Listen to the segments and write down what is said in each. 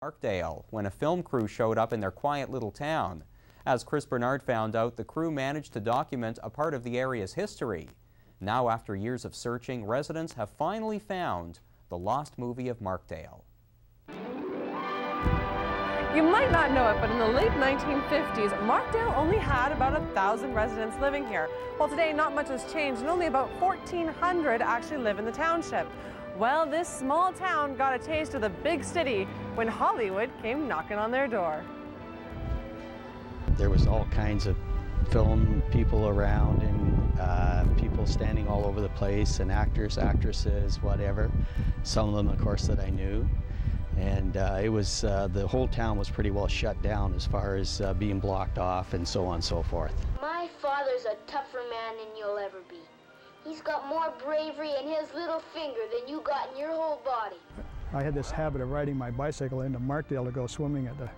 Markdale when a film crew showed up in their quiet little town. As Kris Bernard found out, the crew managed to document a part of the area's history. Now, after years of searching, residents have finally found the Lost Movie of Markdale. You might not know it, but in the late 1950s, Markdale only had about 1,000 residents living here. Well, today not much has changed, and only about 1,400 actually live in the township. Well, this small town got a taste of the big city when Hollywood came knocking on their door. There was all kinds of film people around and people standing all over the place, and actors, actresses, whatever. Some of them, of course, that I knew. And it was, the whole town was pretty well shut down as far as being blocked off and so on and so forth. My father's a tougher man than you'll ever be. He's got more bravery in his little finger than you got in your whole body. I had this habit of riding my bicycle into Markdale to go swimming at the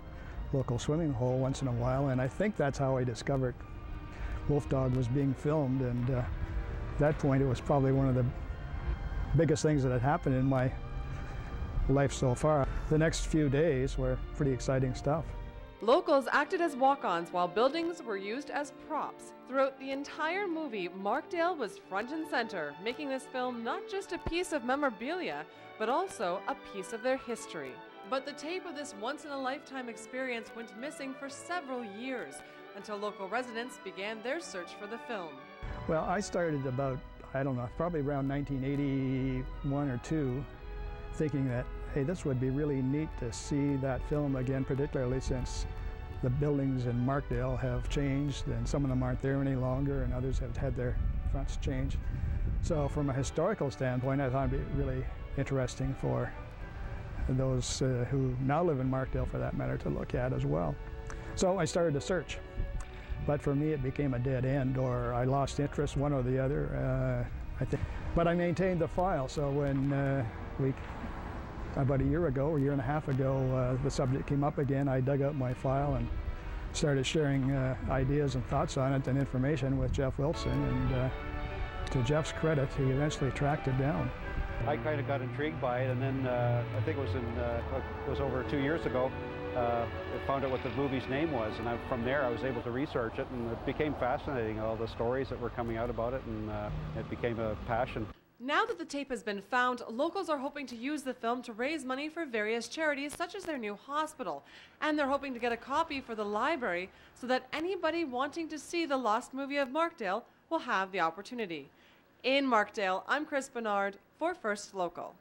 local swimming hole once in a while, and I think that's how I discovered Wolf Dog was being filmed, and at that point it was probably one of the biggest things that had happened in my life so far. The next few days were pretty exciting stuff. Locals acted as walk-ons while buildings were used as props. Throughout the entire movie, Markdale was front and center, making this film not just a piece of memorabilia, but also a piece of their history. But the tape of this once-in-a-lifetime experience went missing for several years, until local residents began their search for the film. Well, I started about, I don't know, probably around 1981 or 2, thinking that, hey, this would be really neat to see that film again, particularly since the buildings in Markdale have changed and some of them aren't there any longer and others have had their fronts changed. So from a historical standpoint, I thought it'd be really interesting for those who now live in Markdale, for that matter, to look at as well. So I started to search, but for me it became a dead end, or I lost interest, one or the other, I think. But I maintained the file, so when about a year ago, or a year and a half ago, the subject came up again, I dug out my file and started sharing ideas and thoughts on it and information with Jeff Wilson, and to Jeff's credit, he eventually tracked it down. I kind of got intrigued by it, and then I think it was over 2 years ago, I found out what the movie's name was, and from there I was able to research it, and it became fascinating, all the stories that were coming out about it, and it became a passion. Now that the tape has been found, locals are hoping to use the film to raise money for various charities, such as their new hospital. And they're hoping to get a copy for the library so that anybody wanting to see the Lost Movie of Markdale will have the opportunity. In Markdale, I'm Kris Bernard for First Local.